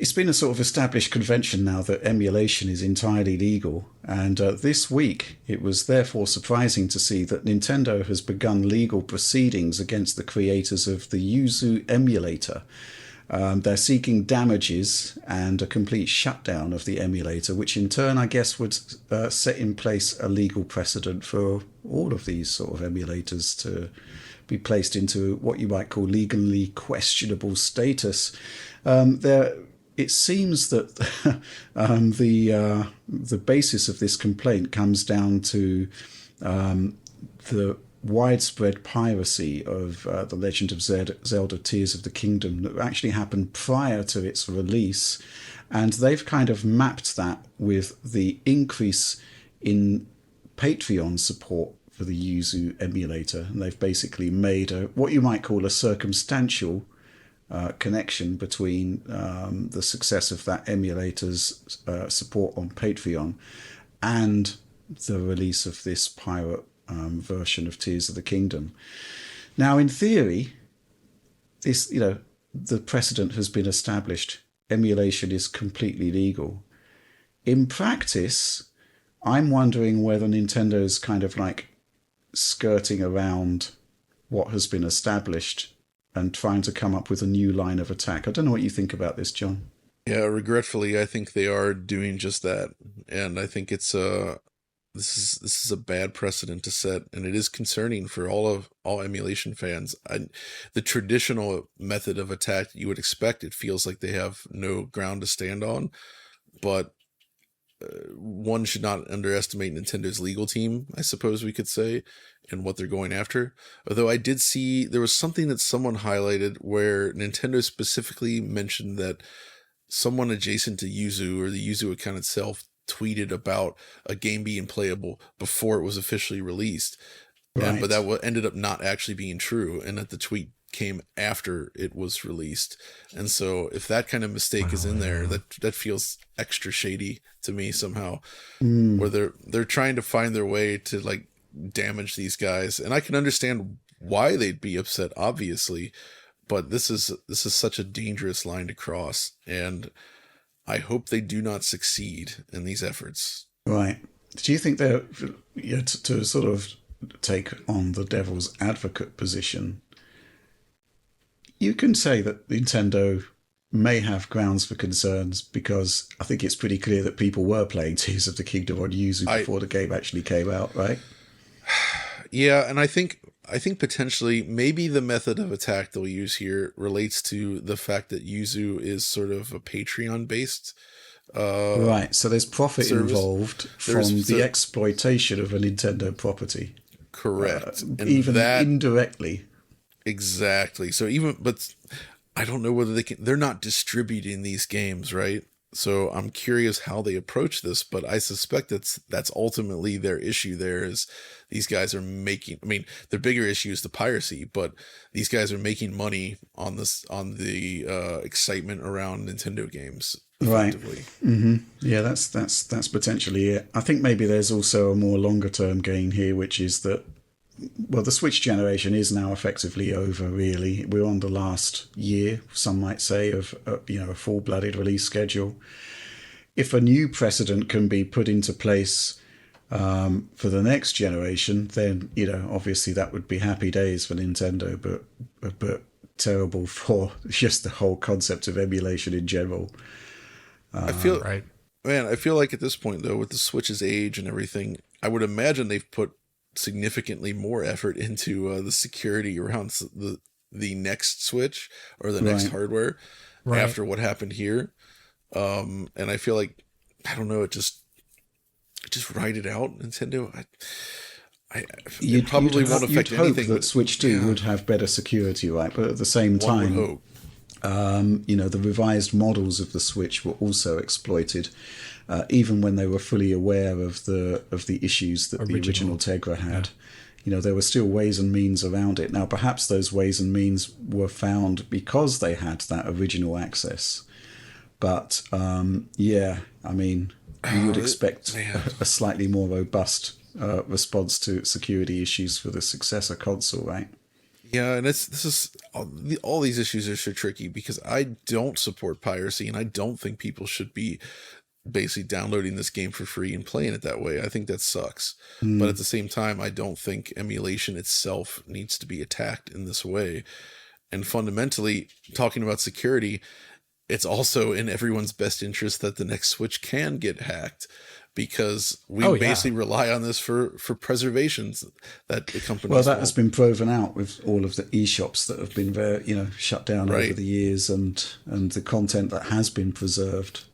It's been a sort of established convention now that emulation is entirely legal, and this week it was therefore surprising to see that Nintendo has begun legal proceedings against the creators of the Yuzu emulator. They're seeking damages and a complete shutdown of the emulator, which in turn, I guess, would set in place a legal precedent for all of these sort of emulators to be placed into what you might call legally questionable status. There, it seems that the basis of this complaint comes down to the widespread piracy of The Legend of Zelda Tears of the Kingdom that actually happened prior to its release. And they've kind of mapped that with the increase in Patreon support for the Yuzu emulator. And they've basically made what you might call a circumstantial connection between the success of that emulator's support on Patreon and the release of this pirate version of Tears of the Kingdom. Now, in theory, this, the precedent has been established. Emulation is completely legal. In practice, I'm wondering whether Nintendo's kind of like skirting around what has been established and trying to come up with a new line of attack. I don't know what you think about this, John. Yeah, regretfully, I think they are doing just that, and I think it's this is a bad precedent to set, and it is concerning for all emulation fans. The traditional method of attack you would expect, it feels like they have no ground to stand on, but one should not underestimate Nintendo's legal team, I suppose we could say, and what they're going after. Although I did see there was something that someone highlighted where Nintendo specifically mentioned that someone adjacent to Yuzu, or the Yuzu account itself, tweeted about a game being playable before it was officially released. Right. But that ended up not actually being true, and that the tweet came after it was released. And so if that kind of mistake is in there, that feels extra shady to me somehow. Where they're trying to find their way to like damage these guys. And I can understand why they'd be upset, obviously, but this is such a dangerous line to cross, and I hope they do not succeed in these efforts. Right. Do you think they're, to sort of take on the devil's advocate position, you can say that Nintendo may have grounds for concerns, because I think it's pretty clear that people were playing Tears of the Kingdom on Yuzu before the game actually came out, right? Yeah, and I think potentially maybe the method of attack they'll use here relates to the fact that Yuzu is sort of a Patreon based right, so there's profit involved from the exploitation of a Nintendo property. Correct. And even indirectly. Exactly. So but I don't know whether they're not distributing these games, right? So I'm curious how they approach this, but I suspect that's ultimately their issue. There is these guys are making, I mean, their bigger issue is the piracy, but these guys are making money on the excitement around Nintendo games. Right. Mm-hmm. Yeah, that's potentially it. I think maybe there's also a more longer term gain here, which is that, well, the Switch generation is now effectively over, really. We're on the last year, some might say, of a full-blooded release schedule. If a new precedent can be put into place for the next generation, then, obviously that would be happy days for Nintendo, but terrible for just the whole concept of emulation in general. I feel like at this point, though, with the Switch's age and everything, I would imagine they've put significantly more effort into the security around the next Switch or the next hardware after what happened here. And I feel like, I don't know, just write it out, Nintendo. It probably won't affect anything. You'd hope that Switch 2 would have better security, right? But at the same time, one would hope. The revised models of the Switch were also exploited, even when they were fully aware of the issues that the original Tegra had. Yeah. There were still ways and means around it. Now, perhaps those ways and means were found because they had that original access. But, you would expect a slightly more robust response to security issues for the successor console, right? Yeah, and this is all these issues are so tricky because I don't support piracy, and I don't think people should be basically downloading this game for free and playing it that way. I think that sucks. But at Mm. the same time, I don't think emulation itself needs to be attacked in this way. And fundamentally, talking about security, it's also in everyone's best interest that the next Switch can get hacked, because we Oh yeah. basically rely on this for preservations that the Well, companies that has won't. been proven out with all of the e-shops that have been very, shut down over Right. the years, and the content that has been preserved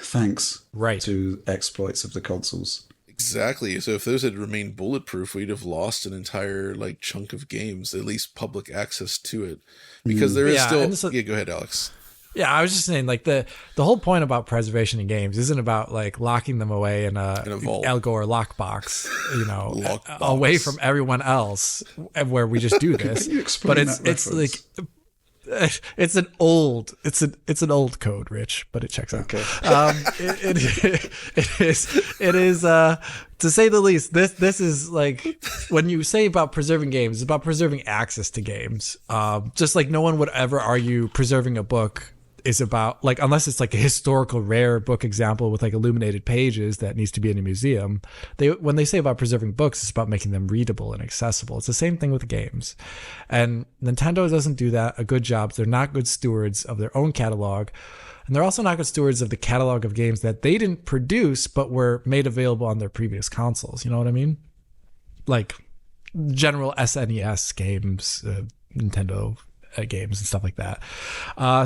thanks Right. to exploits of the consoles. Exactly. So if those had remained bulletproof, we'd have lost an entire like chunk of games, at least public access to it, because there is Yeah, still. and this, Yeah, go ahead, Alex. yeah, I was just saying, like the whole point about preservation in games isn't about like locking them away in a vault. Al Gore lockbox, Lockbox. away from everyone else, where we just do this. Can you explain But it's that it's like reference? it's an old code, Rich, but it checks out. Okay. It is to say the least. This is like, when you say about preserving games, it's about preserving access to games. Just like no one would ever argue preserving a book is about, like, unless it's like a historical rare book example with like illuminated pages that needs to be in a museum. When they say about preserving books, it's about making them readable and accessible. It's the same thing with games, and Nintendo doesn't do that a good job. They're not good stewards of their own catalog, and they're also not good stewards of the catalog of games that they didn't produce but were made available on their previous consoles. You know what I mean? Like general SNES games, Nintendo games and stuff like that.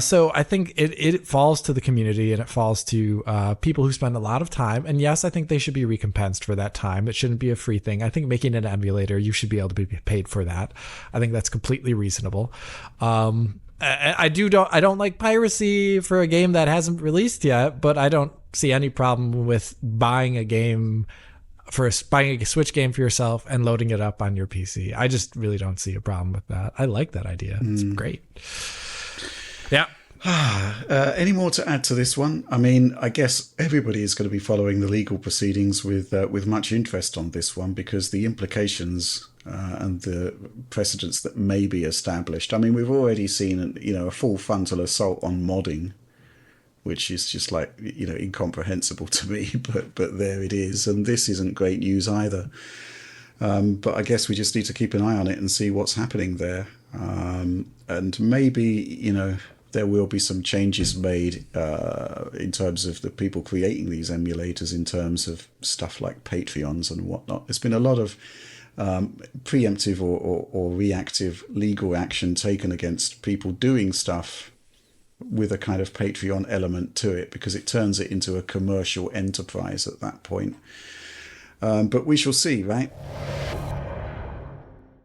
So I think it falls to the community, and it falls to people who spend a lot of time. And yes, I think they should be recompensed for that time. It shouldn't be a free thing. I think making an emulator, you should be able to be paid for that. I think that's completely reasonable. I don't like piracy for a game that hasn't released yet, but I don't see any problem with buying buying a Switch game for yourself and loading it up on your PC. I just really don't see a problem with that. I like that idea. It's great. Yeah. Any more to add to this one? I mean, I guess everybody is going to be following the legal proceedings with much interest on this one, because the implications and the precedents that may be established. I mean, we've already seen, a full frontal assault on modding, which is just like, incomprehensible to me, but there it is. And this isn't great news either. But I guess we just need to keep an eye on it and see what's happening there. And maybe, there will be some changes made in terms of the people creating these emulators, in terms of stuff like Patreons and whatnot. There's been a lot of preemptive or reactive legal action taken against people doing stuff with a kind of Patreon element to it, because it turns it into a commercial enterprise at that point. But we shall see, right?